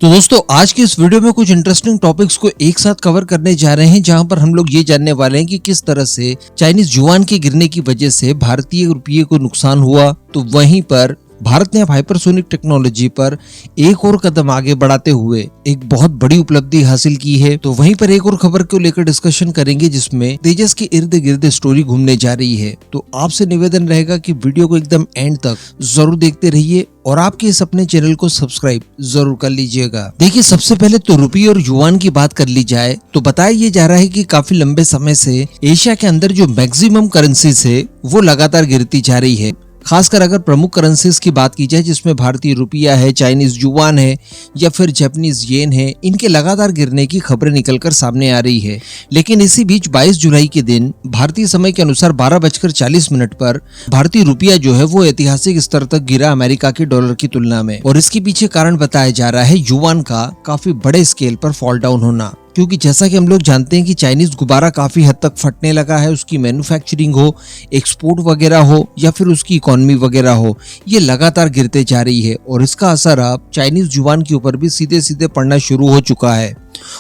तो दोस्तों आज की इस वीडियो में कुछ इंटरेस्टिंग टॉपिक्स को एक साथ कवर करने जा रहे हैं, जहां पर हम लोग ये जानने वाले हैं कि किस तरह से चाइनीज युआन के गिरने की वजह से भारतीय रुपये को नुकसान हुआ। तो वहीं पर भारत ने हाइपरसोनिक टेक्नोलॉजी पर एक और कदम आगे बढ़ाते हुए एक बहुत बड़ी उपलब्धि हासिल की है। तो वहीं पर एक और खबर को लेकर डिस्कशन करेंगे, जिसमें तेजस के इर्द गिर्द स्टोरी घूमने जा रही है। तो आपसे निवेदन रहेगा कि वीडियो को एकदम एंड तक जरूर देखते रहिए और आपके इस अपने चैनल को सब्सक्राइब जरूर कर लीजिएगा। देखिए, सबसे पहले तो रुपये और युआन की बात कर ली जाए तो बताया ये जा रहा है कि काफी लंबे समय से एशिया के अंदर जो मैक्सिमम करेंसीज है वो लगातार गिरती जा रही है। खासकर अगर प्रमुख करेंसीज की बात की जाए, जिसमें भारतीय रुपया है, चाइनीज युआन है या फिर जापानीज येन है, इनके लगातार गिरने की खबरें निकलकर सामने आ रही है। लेकिन इसी बीच 22 जुलाई के दिन भारतीय समय के अनुसार 12:40 पर भारतीय रुपया जो है वो ऐतिहासिक स्तर तक गिरा अमेरिका के डॉलर की तुलना में। और इसके पीछे कारण बताया जा रहा है युआन का काफी बड़े स्केल पर फॉल डाउन होना, क्योंकि जैसा कि हम लोग जानते हैं कि चाइनीज गुब्बारा काफी हद तक फटने लगा है। उसकी मैन्युफैक्चरिंग हो, एक्सपोर्ट वगैरह हो या फिर उसकी इकोनॉमी वगैरह हो, ये लगातार गिरते जा रही है और इसका असर अब चाइनीज युआन के ऊपर भी सीधे सीधे पड़ना शुरू हो चुका है।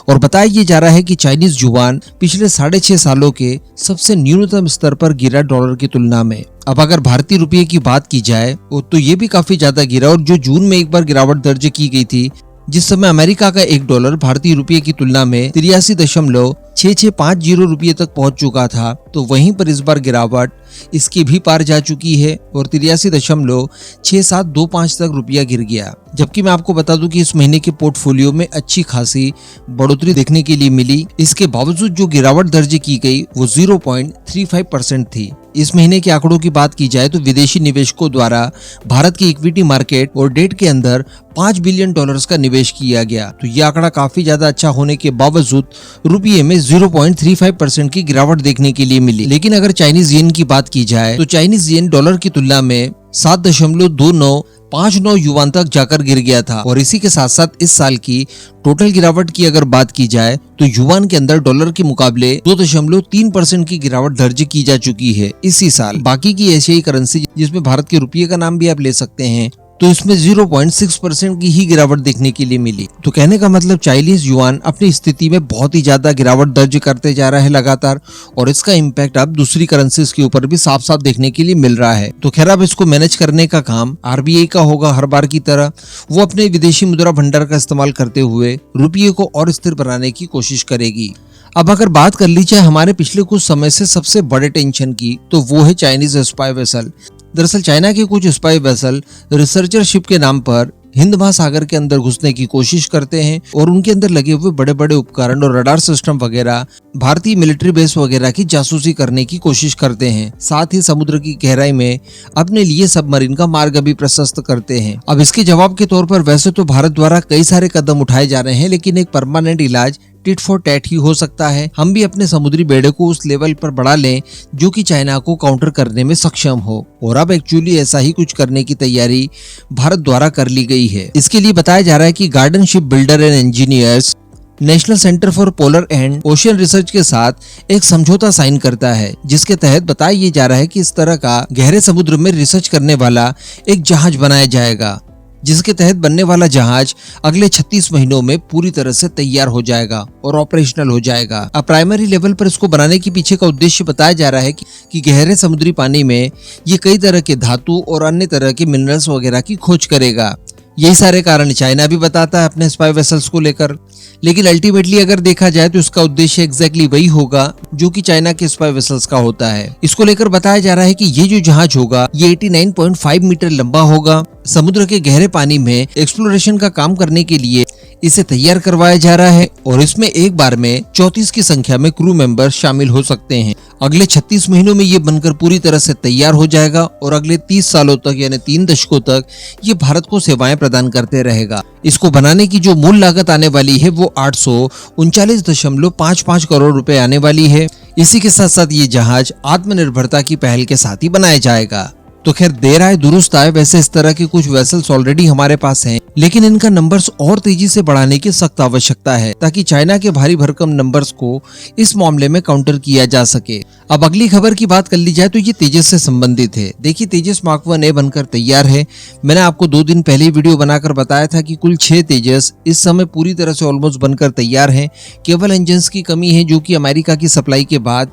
और बताया ये जा रहा है कि चाइनीज युआन पिछले 6.5 सालों के सबसे न्यूनतम स्तर पर गिरा डॉलर की तुलना में। अब अगर भारतीय रुपये की बात की जाए तो ये भी काफी ज्यादा गिरा, और जो जून में एक बार गिरावट दर्ज की गई थी, जिस समय अमेरिका का $1 भारतीय रुपये की तुलना में 83.6650 रुपये तक पहुंच चुका था, तो वहीं पर इस बार गिरावट इसकी भी पार जा चुकी है और 83.6725 तक रुपया गिर गया। जबकि मैं आपको बता दूं कि इस महीने के पोर्टफोलियो में अच्छी खासी बढ़ोतरी देखने के लिए मिली। इसके बावजूद जो गिरावट दर्ज की गई वो 0.35% थी। इस महीने के आंकड़ों की बात की जाए तो विदेशी निवेशकों द्वारा भारत की इक्विटी मार्केट और डेट के अंदर $5 बिलियन का निवेश किया गया। तो यह आंकड़ा काफी ज्यादा अच्छा होने के बावजूद रुपये में 0.35% की गिरावट देखने के लिए मिली। लेकिन अगर चाइनीज येन की बात की जाए तो चाइनीज येन डॉलर की तुलना में 7.2959 युआन तक जाकर गिर गया था। और इसी के साथ साथ इस साल की टोटल गिरावट की अगर बात की जाए तो युआन के अंदर डॉलर के मुकाबले 2.3% की गिरावट दर्ज की जा चुकी है इसी साल। बाकी की एशियाई करेंसी, जिसमें भारत के रुपये का नाम भी आप ले सकते हैं, तो इसमें 0.6% की ही गिरावट देखने के लिए मिली। तो कहने का मतलब चाइनीज युआन अपनी स्थिति में बहुत ही ज्यादा गिरावट दर्ज करते जा रहा है लगातार, और इसका इम्पैक्ट अब दूसरी करेंसीज के ऊपर भी साफ साफ देखने के लिए मिल रहा है। तो खैर, अब इसको मैनेज करने का काम आरबीआई का होगा। हर बार की तरह वो अपने विदेशी मुद्रा भंडार का इस्तेमाल करते हुए रुपये को और स्थिर बनाने की कोशिश करेगी। अब अगर बात कर ली जाए हमारे पिछले कुछ समय से सबसे बड़े टेंशन की, तो वो है चाइनीज स्पाई वेसल। दरअसल चाइना के कुछ स्पाई वेसल रिसर्चरशिप के नाम पर हिंद महासागर के अंदर घुसने की कोशिश करते हैं और उनके अंदर लगे हुए बड़े बड़े उपकरण और रडार सिस्टम वगैरह भारतीय मिलिट्री बेस वगैरह की जासूसी करने की कोशिश करते हैं। साथ ही समुद्र की गहराई में अपने लिए सबमरीन का मार्ग भी प्रशस्त करते हैं। अब इसके जवाब के तौर पर वैसे तो भारत द्वारा कई सारे कदम उठाए जा रहे हैं, लेकिन एक परमानेंट इलाज टिट फॉर टैट ही हो सकता है। हम भी अपने समुद्री बेड़े को उस लेवल पर बढ़ा लें जो कि चाइना को काउंटर करने में सक्षम हो, और अब एक्चुअली ऐसा ही कुछ करने की तैयारी भारत द्वारा कर ली गई है। इसके लिए बताया जा रहा है कि garden ship builder and engineers national centre for polar and ocean research के साथ एक समझौता साइन करता है, जिसके तहत बताया ये जा रहा है कि इस तरह का गहरे समुद्र में रिसर्च करने वाला एक जहाज बनाया जाएगा, जिसके तहत बनने वाला जहाज अगले 36 महीनों में पूरी तरह से तैयार हो जाएगा और ऑपरेशनल हो जाएगा। अब प्राइमरी लेवल पर इसको बनाने के पीछे का उद्देश्य बताया जा रहा है कि गहरे समुद्री पानी में ये कई तरह के धातु और अन्य तरह के मिनरल्स वगैरह की खोज करेगा। यही सारे कारण चाइना भी बताता है अपने स्पाई वेसल्स को लेकर। लेकिन अल्टीमेटली अगर देखा जाए तो इसका उद्देश्य एग्जैक्टली वही होगा जो कि चाइना के स्पाई वेसल्स का होता है। इसको लेकर बताया जा रहा है कि ये जो जहाज होगा ये 89.5 मीटर लंबा होगा। समुद्र के गहरे पानी में एक्सप्लोरेशन का काम करने के लिए इसे तैयार करवाया जा रहा है, और इसमें एक बार में 34 की संख्या में क्रू मेंबर शामिल हो सकते हैं। अगले 36 महीनों में ये बनकर पूरी तरह से तैयार हो जाएगा और अगले 30 सालों तक यानी 3 दशकों तक ये भारत को सेवाएं प्रदान करते रहेगा। इसको बनाने की जो मूल लागत आने वाली है वो 839.55 करोड़ रुपए आने वाली है। इसी के साथ साथ ये जहाज आत्मनिर्भरता की पहल के साथ ही बनाया जाएगा। तो खैर देर आए दुरुस्त आए, वैसे इस तरह के कुछ वेसल्स ऑलरेडी हमारे पास हैं, लेकिन इनका नंबर्स और तेजी से बढ़ाने की सख्त आवश्यकता है ताकि चाइना के भारी भरकम नंबर्स को इस मामले में काउंटर किया जा सके। अब अगली खबर की बात कर ली जाए तो ये तेजस से संबंधित है। देखिए तेजस मार्क 1A बनकर तैयार है। मैंने आपको 2 दिन पहले वीडियो बनाकर बताया था कि कुल 6 तेजस इस समय पूरी तरह से ऑलमोस्ट बनकर तैयार हैं। केवल इंजन्स की कमी है जो कि अमेरिका की सप्लाई के बाद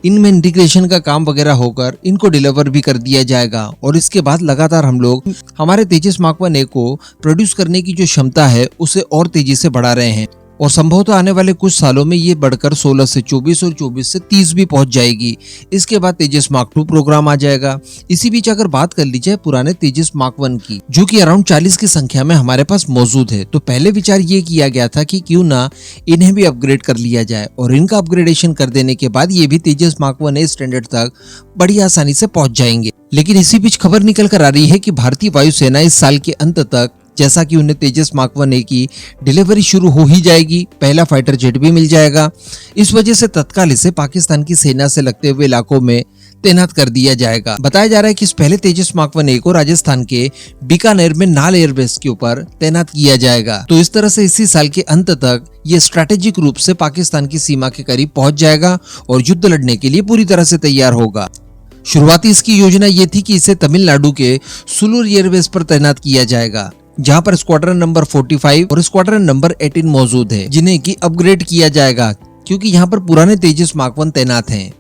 इनमें इंटीग्रेशन का काम वगैरह होकर इनको डिलीवर भी कर दिया जाएगा और इसके बाद लगातार हम लोग हमारे तेजस मार्क 1A को प्रोड्यूस करने की जो क्षमता है उसे और तेजी से बढ़ा रहे हैं और संभवतः आने वाले कुछ सालों में ये बढ़कर 16 से 24 और 24 से 30 भी पहुंच जाएगी। इसके बाद तेजस मार्क 2 प्रोग्राम आ जाएगा। इसी बीच अगर बात कर ली जाए पुराने तेजस मार्क 1 की, जो कि अराउंड 40 की संख्या में हमारे पास मौजूद है, तो पहले विचार ये किया गया था कि क्यों ना इन्हें भी अपग्रेड कर लिया जाए और इनका अपग्रेडेशन कर देने के बाद ये भी तेजस मार्क 1A स्टैंडर्ड तक बड़ी आसानी से पहुंच जाएंगे। लेकिन इसी बीच खबर निकल कर आ रही है कि भारतीय वायुसेना इस साल के अंत तक, जैसा कि उन्हें तेजस मार्क 1A की डिलीवरी शुरू हो ही जाएगी, पहला फाइटर जेट भी मिल जाएगा। इस वजह से तत्काल इसे पाकिस्तान की सेना से लगते हुए इलाकों में तैनात कर दिया जाएगा। बताया जा रहा है कि इस पहले तेजस मार्क 1A को राजस्थान के बीकानेर में नाल एयरबेस के ऊपर तैनात किया जाएगा। तो इस तरह से इसी साल के अंत तक ये स्ट्रैटेजिक रूप से पाकिस्तान की सीमा के करीब पहुंच जाएगा और युद्ध लड़ने के लिए पूरी तरह से तैयार होगा। शुरुआती इसकी योजना ये थी कि इसे तमिलनाडु के सुलूर एयरबेस पर तैनात किया जाएगा, जहां पर स्क्वाड्रन नंबर 45 और स्क्वाड्रन नंबर 18 मौजूद है, जिन्हें की अपग्रेड किया जाएगा क्योंकि यहां पर पुराने तेजस मार्क 1 तैनात हैं।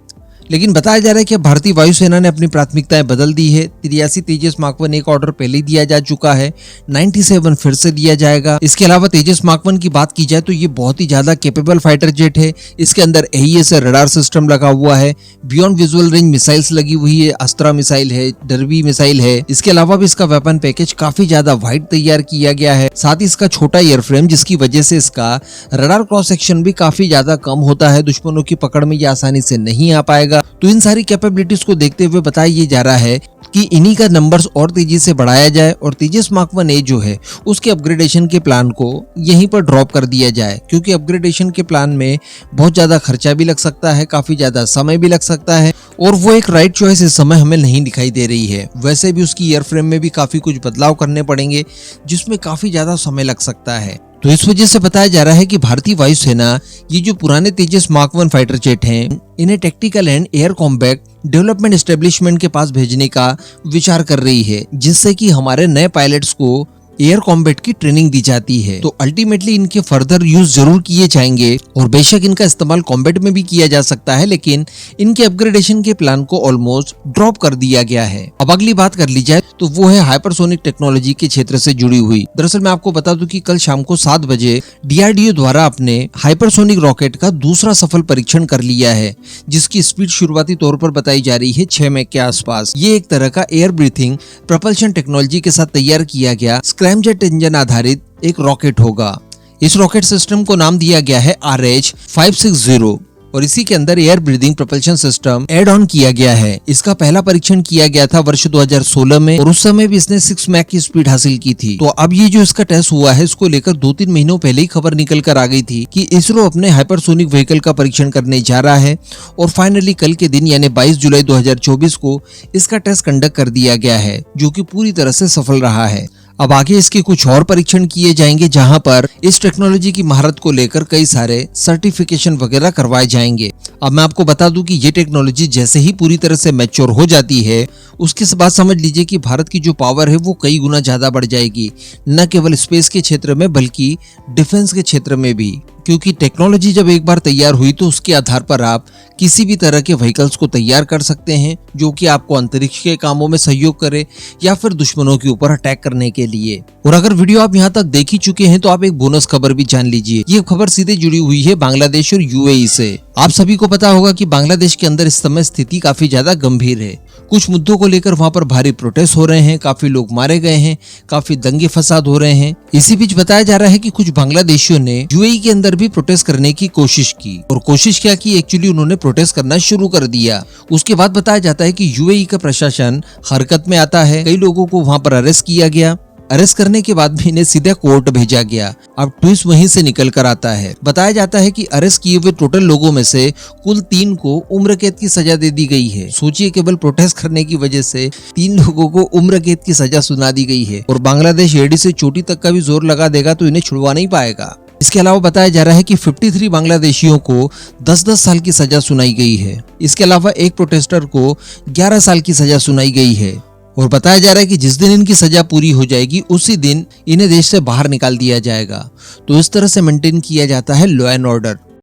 लेकिन बताया जा रहा है कि भारतीय वायुसेना ने अपनी प्राथमिकताएं बदल दी है। 83 तेजस मार्क 1A का ऑर्डर पहले दिया जा चुका है, 97 फिर से दिया जाएगा। इसके अलावा तेजस मार्क 1 की बात की जाए तो ये बहुत ही ज्यादा कैपेबल फाइटर जेट है। इसके अंदर AES रडार सिस्टम लगा हुआ है, बियॉन्ड विजुअल रेंज मिसाइल्स लगी हुई है, अस्त्रा मिसाइल है, डर्बी मिसाइल है। इसके अलावा भी इसका वेपन पैकेज काफी ज्यादा वाइड तैयार किया गया है। साथ ही इसका छोटा एयरफ्रेम, जिसकी वजह से इसका रडार क्रॉस सेक्शन भी काफी ज्यादा कम होता है, दुश्मनों की पकड़ में ये आसानी से नहीं आ पाएगा। तो इन सारी कैपेबिलिटीज को देखते हुए बताया ये जा रहा है कि इन्हीं का नंबर्स और तेजी से बढ़ाया जाए और तेजस मार्क 1A जो है उसके अपग्रेडेशन के प्लान को यहीं पर ड्रॉप कर दिया जाए, क्योंकि अपग्रेडेशन के प्लान में बहुत ज्यादा खर्चा भी लग सकता है, काफी ज्यादा समय भी लग सकता है और वो एक राइट चॉइस इस समय हमें नहीं दिखाई दे रही है। वैसे भी उसकी एयरफ्रेम में भी काफी कुछ बदलाव करने पड़ेंगे, जिसमें काफी ज्यादा समय लग सकता है। तो इस वजह से बताया जा रहा है कि भारतीय वायुसेना ये जो पुराने तेजस मार्क 1 फाइटर जेट हैं, इन्हें tactical and air combat development establishment के पास भेजने का विचार कर रही है, जिससे कि हमारे नए पायलट्स को एयर कॉम्बैट की ट्रेनिंग दी जाती है। तो अल्टीमेटली इनके फर्दर यूज जरूर किए जाएंगे और बेशक इनका इस्तेमाल कॉम्बैट में भी किया जा सकता है, लेकिन इनके अपग्रेडेशन के प्लान को ऑलमोस्ट ड्रॉप कर दिया गया है। अब अगली बात कर ली जाए तो वो है हाइपरसोनिक टेक्नोलॉजी के क्षेत्र से जुड़ी हुई। दरअसल मैं आपको बता दूं कि कल शाम को 7 बजे DRDO द्वारा अपने हाइपरसोनिक रॉकेट का दूसरा सफल परीक्षण कर लिया है, जिसकी स्पीड शुरुआती तौर पर बताई जा रही है 6 मैक के आसपास। ये एक तरह का एयर ब्रीथिंग प्रपल्शन टेक्नोलॉजी के साथ तैयार किया गया स्क्रैमजेट इंजन आधारित एक रॉकेट होगा। इस रॉकेट सिस्टम को नाम दिया गया है RH-560 और इसी के अंदर air breathing propulsion system add on किया गया है। इसका पहला परीक्षण किया गया था वर्ष 2016 में और उस समय भी इसने 6 मैक की स्पीड हासिल की थी। तो अब ये जो इसका टेस्ट हुआ है, इसको लेकर 2-3 महीनों पहले ही खबर निकल कर आ गई थी कि इसरो अपने हाइपरसोनिक व्हीकल का परीक्षण करने जा रहा है और फाइनली कल के दिन यानी 22 जुलाई 2024 को इसका टेस्ट कंडक्ट कर दिया गया है, जो कि पूरी तरह से सफल रहा है। अब आगे इसके कुछ और परीक्षण किए जाएंगे, जहां पर इस टेक्नोलॉजी की महारत को लेकर कई सारे सर्टिफिकेशन वगैरह करवाए जाएंगे। अब मैं आपको बता दूं कि ये टेक्नोलॉजी जैसे ही पूरी तरह से मैच्योर हो जाती है, उसके बाद समझ लीजिए कि भारत की जो पावर है वो कई गुना ज्यादा बढ़ जाएगी, न केवल स्पेस के क्षेत्र में बल्कि डिफेंस के क्षेत्र में भी। क्योंकि टेक्नोलॉजी जब एक बार तैयार हुई तो उसके आधार पर आप किसी भी तरह के व्हीकल्स को तैयार कर सकते हैं, जो कि आपको अंतरिक्ष के कामों में सहयोग करे या फिर दुश्मनों के ऊपर अटैक करने के लिए। और अगर वीडियो आप यहाँ तक देख ही चुके हैं तो आप एक बोनस खबर भी जान लीजिए। ये खबर सीधे जुड़ी हुई है बांग्लादेश और UAE से। आप सभी को पता होगा कि बांग्लादेश के अंदर इस समय स्थिति काफी ज्यादा गंभीर है। कुछ मुद्दों को लेकर वहां पर भारी प्रोटेस्ट हो रहे हैं, काफी लोग मारे गए हैं, काफी दंगे फसाद हो रहे हैं। इसी बीच बताया जा रहा है कि कुछ बांग्लादेशियों ने UAE के अंदर भी प्रोटेस्ट करने की कोशिश की और कोशिश क्या की, एक्चुअली उन्होंने प्रोटेस्ट करना शुरू कर दिया। उसके बाद बताया जाता है कि UAE का प्रशासन हरकत में आता है, कई लोगों को वहां पर अरेस्ट किया गया अरेस्ट करने के बाद भी इन्हें सीधे कोर्ट भेजा गया। अब ट्विस्ट वहीं से निकल कर आता है। बताया जाता है कि अरेस्ट किए हुए टोटल लोगों में से कुल 3 को उम्र कैद की सजा दे दी गई है। सोचिए, केवल प्रोटेस्ट करने की वजह से 3 लोगों को उम्र कैद की सजा सुना दी गई है और बांग्लादेश एडी से चोटी तक का भी जोर लगा देगा तो इन्हें छुड़वा नहीं पाएगा। इसके अलावा बताया जा रहा है कि 53 बांग्लादेशियों को 10-10 साल की सजा सुनाई गई है। इसके अलावा एक प्रोटेस्टर को 11 साल की सजा सुनाई गई है और बताया जा रहा है कि जिस दिन इनकी सजा पूरी हो जाएगी उसी दिन इन्हें देश से बाहर निकाल दिया जाएगा। तो इस तरह से मेंटेन किया जाता है लॉ एंड ऑर्डर।